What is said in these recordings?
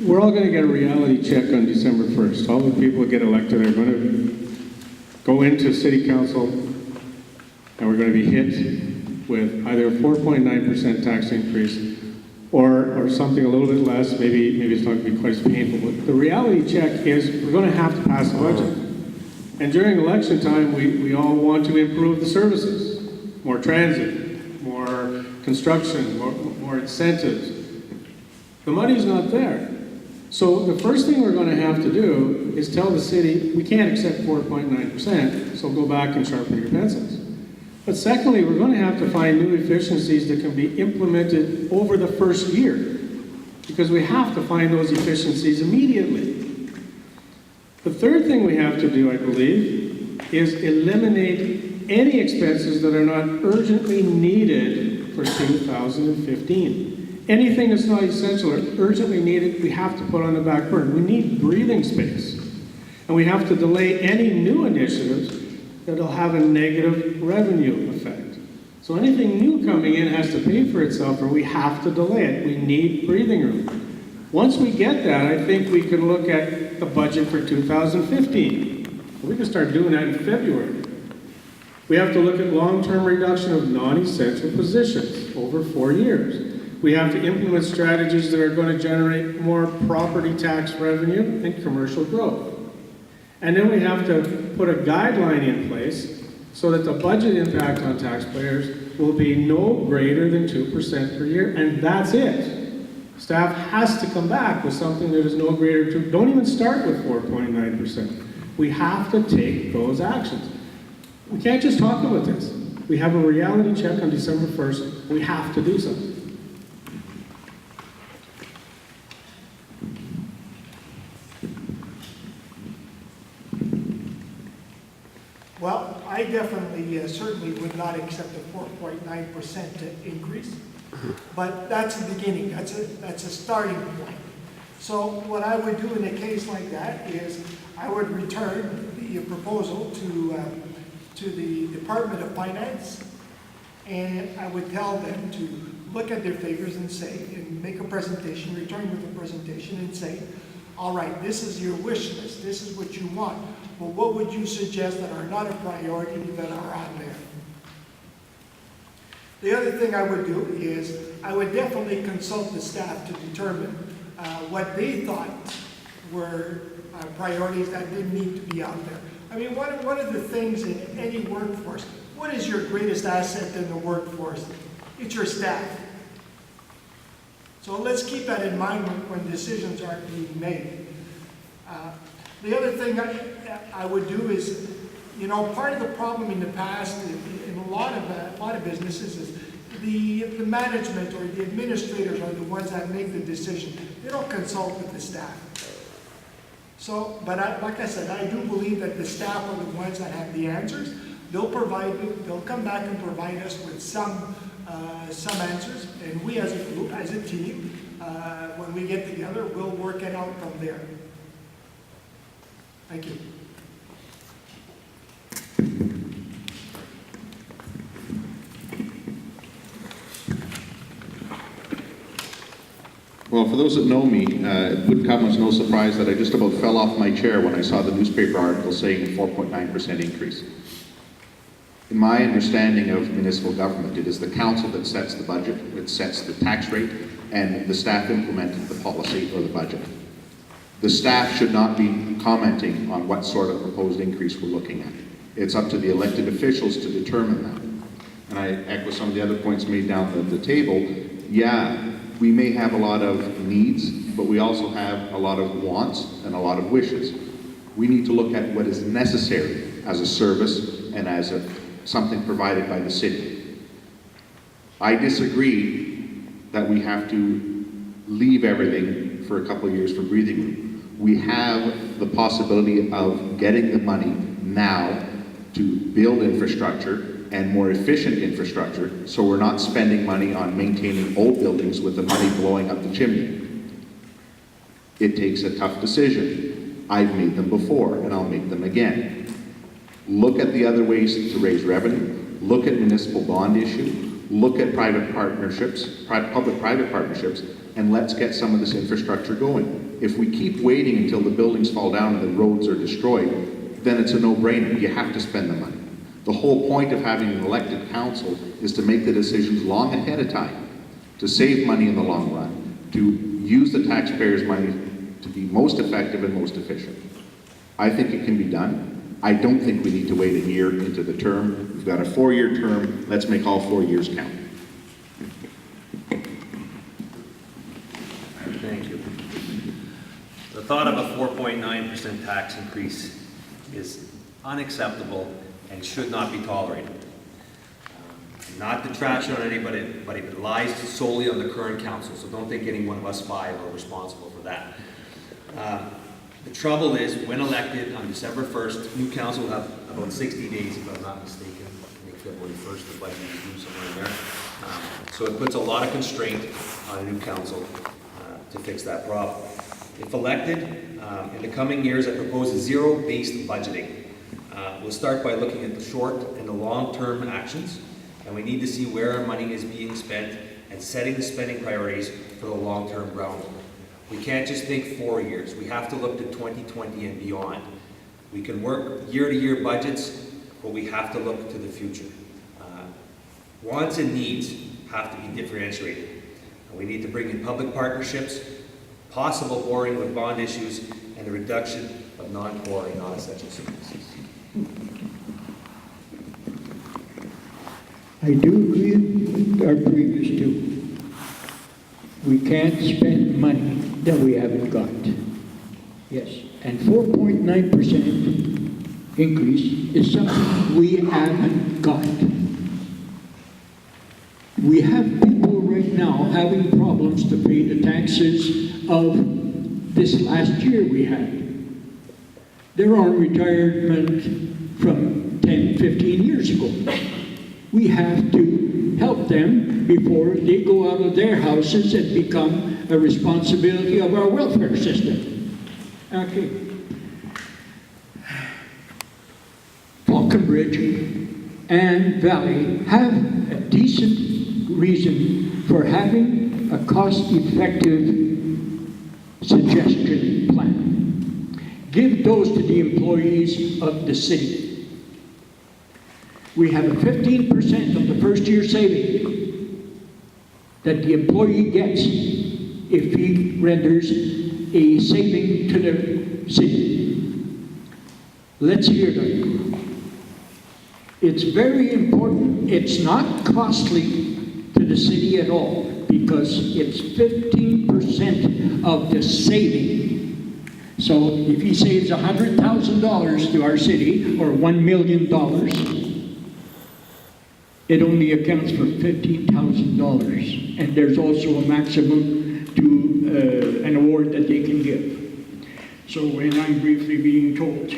we're all going to get a reality check on December 1st. All the people that get elected are going to go into city council, and we're going to be hit with either a 4.9% tax increase or something a little bit less. Maybe it's not going to be quite as painful. But the reality check is we're going to have to pass a budget. And during election time, we all want to improve the services. More transit, more construction, more incentives. The money's not there. So the first thing we're going to have to do is tell the city, we can't accept 4.9%, so go back and sharpen your pencils. But secondly, we're going to have to find new efficiencies that can be implemented over the first year, because we have to find those efficiencies immediately. The third thing we have to do, I believe, is eliminate any expenses that are not urgently needed for 2015. Anything that's not essential or urgently needed, we have to put on the back burner. We need breathing space. And we have to delay any new initiatives that'll have a negative revenue effect. So anything new coming in has to pay for itself, or we have to delay it. We need breathing room. Once we get that, I think we can look at the budget for 2015. We can start doing that in February. We have to look at long-term reduction of non-essential positions over 4 years. We have to implement strategies that are going to generate more property tax revenue and commercial growth. And then we have to put a guideline in place so that the budget impact on taxpayers will be no greater than 2% per year, and that's it. Staff has to come back with something that is no greater than 2%. Don't even start with 4.9%. We have to take those actions. We can't just talk about this. We have a reality check on December 1st. We have to do something. Well, I definitely, certainly would not accept a 4.9% increase, but that's the beginning. That's a starting point. So what I would do in a case like that is I would return the proposal to the Department of Finance, and I would tell them to look at their figures and say, and make a presentation, return with a presentation and say, all right, this is your wish list, this is what you want. Well, what would you suggest that are not a priority that are on there? The other thing I would do is I would definitely consult the staff to determine what they thought were priorities that didn't need to be out there. I mean, one of the things in any workforce, what is your greatest asset in the workforce? It's your staff. So let's keep that in mind when decisions are being made. The other thing I would do is, you know, part of the problem in the past in a lot of businesses is the management or the administrators are the ones that make the decision. They don't consult with the staff. So, but like I said, I do believe that the staff are the ones that have the answers. They'll come back and provide us with some answers, and we as a group, as a team, when we get together, we'll work it out from there. Thank you. Well, for those that know me, it would come as no surprise that I just about fell off my chair when I saw the newspaper article saying 4.9% increase. In my understanding of municipal government, it is the council that sets the budget, it sets the tax rate, and the staff implement the policy or the budget. The staff should not be commenting on what sort of proposed increase we're looking at. It's up to the elected officials to determine that. And I echo some of the other points made down the table. Yeah, we may have a lot of needs, but we also have a lot of wants and a lot of wishes. We need to look at what is necessary as a service and as something provided by the city. I disagree that we have to leave everything for a couple of years for breathing room. We have the possibility of getting the money now to build infrastructure and more efficient infrastructure, so we're not spending money on maintaining old buildings with the money blowing up the chimney. It takes a tough decision. I've made them before, and I'll make them again. Look at the other ways to raise revenue. Look at municipal bond issue. look at private partnerships, public-private partnerships, and let's get some of this infrastructure going. If we keep waiting until the buildings fall down and the roads are destroyed, then it's a no-brainer. You have to spend the money. The whole point of having an elected council is to make the decisions long ahead of time, to save money in the long run, to use the taxpayers' money to be most effective and most efficient. I think it can be done. I don't think we need to wait a year into the term. We've got a 4-year term. Let's make all 4 years count. Thank you. The thought of a 4.9% tax increase is unacceptable and should not be tolerated. Not to trash on anybody, but it lies solely on the current council, so don't think any one of us 5 are responsible for that. The trouble is, when elected on December 1st, new council will have about 60 days, if I'm not mistaken. I think February 1st, the budget is due somewhere in there. So it puts a lot of constraint on a new council to fix that problem. If elected, in the coming years, I propose a zero-based budgeting. We'll start by looking at the short and the long-term actions, and we need to see where our money is being spent and setting the spending priorities for the long-term ground. We can't just think 4 years. We have to look to 2020 and beyond. We can work year-to-year budgets, but we have to look to the future. Wants and needs have to be differentiated. We need to bring in public partnerships, possible borrowing with bond issues, and the reduction of non-core and non-essential services. I do agree with our previous two. We can't spend money that we haven't got. Yes, and 4.9% increase is something we haven't got. We have people right now having problems to pay the taxes of this last year we had. They're on retirement from 10, 15 years ago. We have to help them before they go out of their houses and become a responsibility of our welfare system. Okay. Falconbridge and Valley have a decent reason for having a cost-effective suggestion plan. Give those to the employees of the city. We have a 15% of the first year saving that the employee gets if he renders a saving to the city. Let's hear them. It's very important. It's not costly to the city at all because it's 15% of the saving. So if he saves $100,000 to our city or $1 million, it only accounts for $15,000, and there's also a maximum to an award that they can give. So when I'm briefly being told,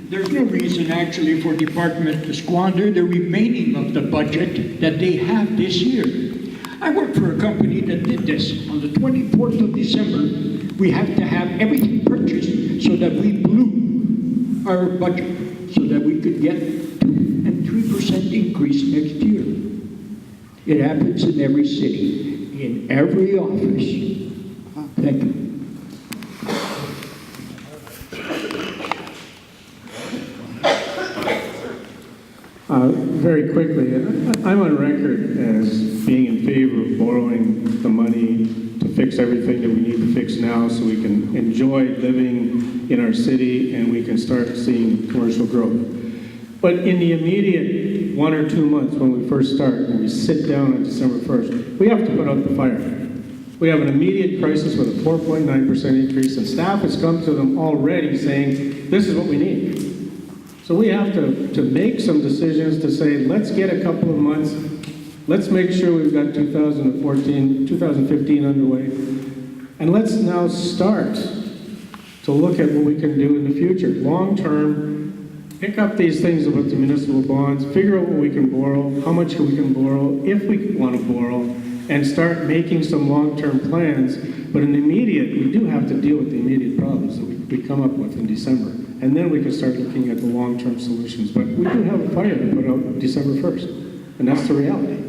there's no reason actually for department to squander the remaining of the budget that they have this year. I worked for a company that did this. On the 24th of December, we have to have everything purchased so that we blew our budget, so that we could get 3% increase next year. It happens in every city, in every office. Thank you. Very quickly, I'm on record as being in favor of borrowing the money to fix everything that we need to fix now so we can enjoy living in our city and we can start seeing commercial growth. But in the immediate 1 or 2 months when we first start, when we sit down on December 1st, we have to put out the fire. We have an immediate crisis with a 4.9% increase, and staff has come to them already saying, this is what we need. So we have to make some decisions to say, let's get a couple of months, let's make sure we've got 2015 underway, and let's now start to look at what we can do in the future. Long term, pick up these things about the municipal bonds, figure out what we can borrow, how much we can borrow, if we want to borrow, and start making some long-term plans. But in the immediate, we do have to deal with the immediate problems that we come up with in December. And then we can start looking at the long-term solutions. But we do have a fire to put out December 1st. And that's the reality.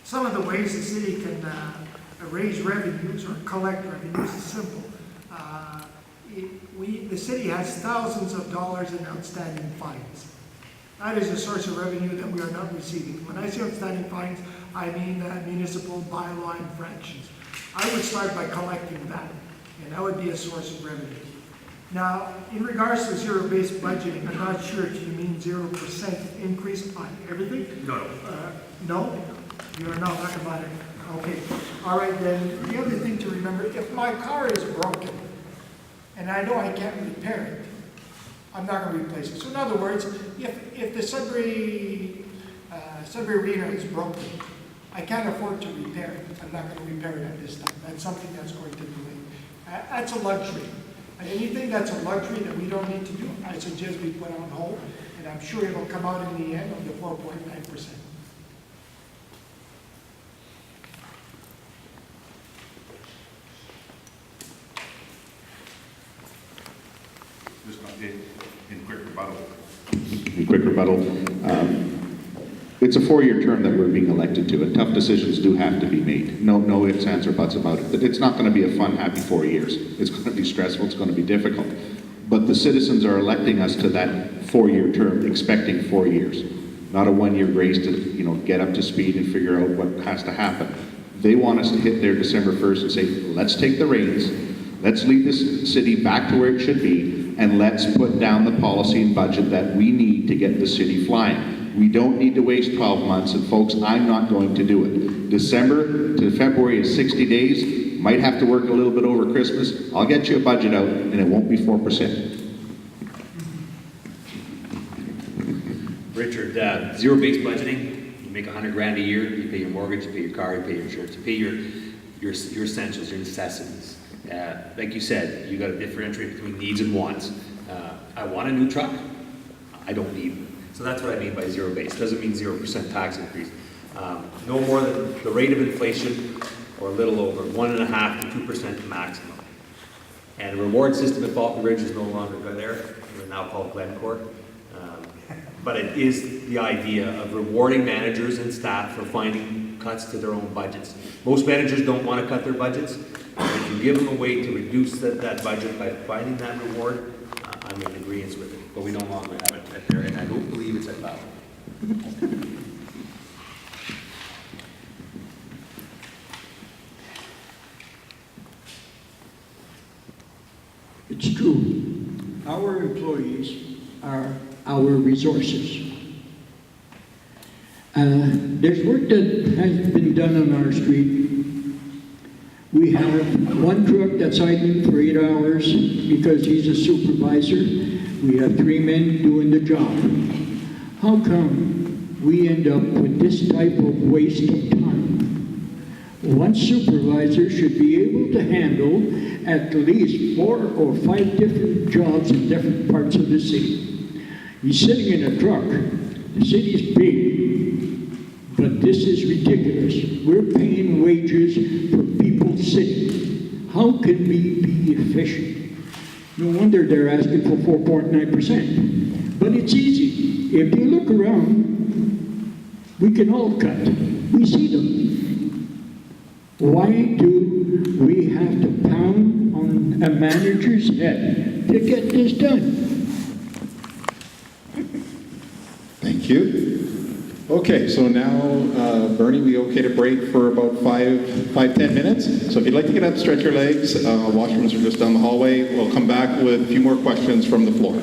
Some of the ways the city can raise revenues or collect revenues is simple. The city has thousands of dollars in outstanding fines. That is a source of revenue that we are not receiving. When I say outstanding fines, I mean municipal bylaw infractions. I would start by collecting that, and that would be a source of revenue. Now, in regards to zero-based budgeting, I'm not sure if you mean 0% increase on everything? No. No? You're not talking about it? Okay. All right, then, the other thing to remember, if my car is broken, and I know I can't repair it, I'm not going to replace it. So in other words, if the Sudbury Arena is broken, I can't afford to repair it. I'm not going to repair it at this time. That's something that's going to be late. That's a luxury. And anything that's a luxury that we don't need to do, I suggest we put on hold, and I'm sure it'll come out in the end of the 4.9%. Just in quick rebuttal. It's a 4-year term that we're being elected to, and tough decisions do have to be made. No ifs, ands, or buts about it. But it's not going to be a fun, happy 4 years. It's going to be stressful. It's going to be difficult. But the citizens are electing us to that 4-year term, expecting 4 years, not a 1-year grace to get up to speed and figure out what has to happen. They want us to hit there December 1st and say, let's take the reins, let's lead this city back to where it should be, and let's put down the policy and budget that we need to get the city flying. We don't need to waste 12 months, and folks, I'm not going to do it. December to February is 60 days. Might have to work a little bit over Christmas. I'll get you a budget out, and it won't be 4%. Richard, zero-based budgeting, you make $100,000 a year, you pay your mortgage, you pay your car, you pay your insurance, you pay your essentials, your necessities. Like you said, you got to differentiate between needs and wants. I want a new truck. I don't need one. So that's what I mean by zero base. Doesn't mean 0% tax increase. No more than the rate of inflation, or a little over 1.5% to 2% maximum. And the reward system at Falcon Ridge is no longer there. We're now called Glencore. But it is the idea of rewarding managers and staff for finding cuts to their own budgets. Most managers don't want to cut their budgets. If you give them a way to reduce that budget by finding that reward, I'm in agreement with it. But we no longer have it at there, and I don't believe it's at Val. It's true. Our employees are our resources. There's work that has been done on our street. We have one truck that's idling for 8 hours because he's a supervisor. We have 3 men doing the job. How come we end up with this type of waste of time? One supervisor should be able to handle at least 4 or 5 different jobs in different parts of the city. He's sitting in a truck. The city's big, but this is ridiculous. We're paying wages for people sitting. How can we be efficient? No wonder they're asking for 4.9%. But it's easy. If you look around, we can all cut. We see them. Why do we have to pound on a manager's head to get this done? Thank you. Okay, so now, Bernie, we okay to break for about 5-10 minutes? So if you'd like to get up, stretch your legs, washrooms are just down the hallway. We'll come back with a few more questions from the floor.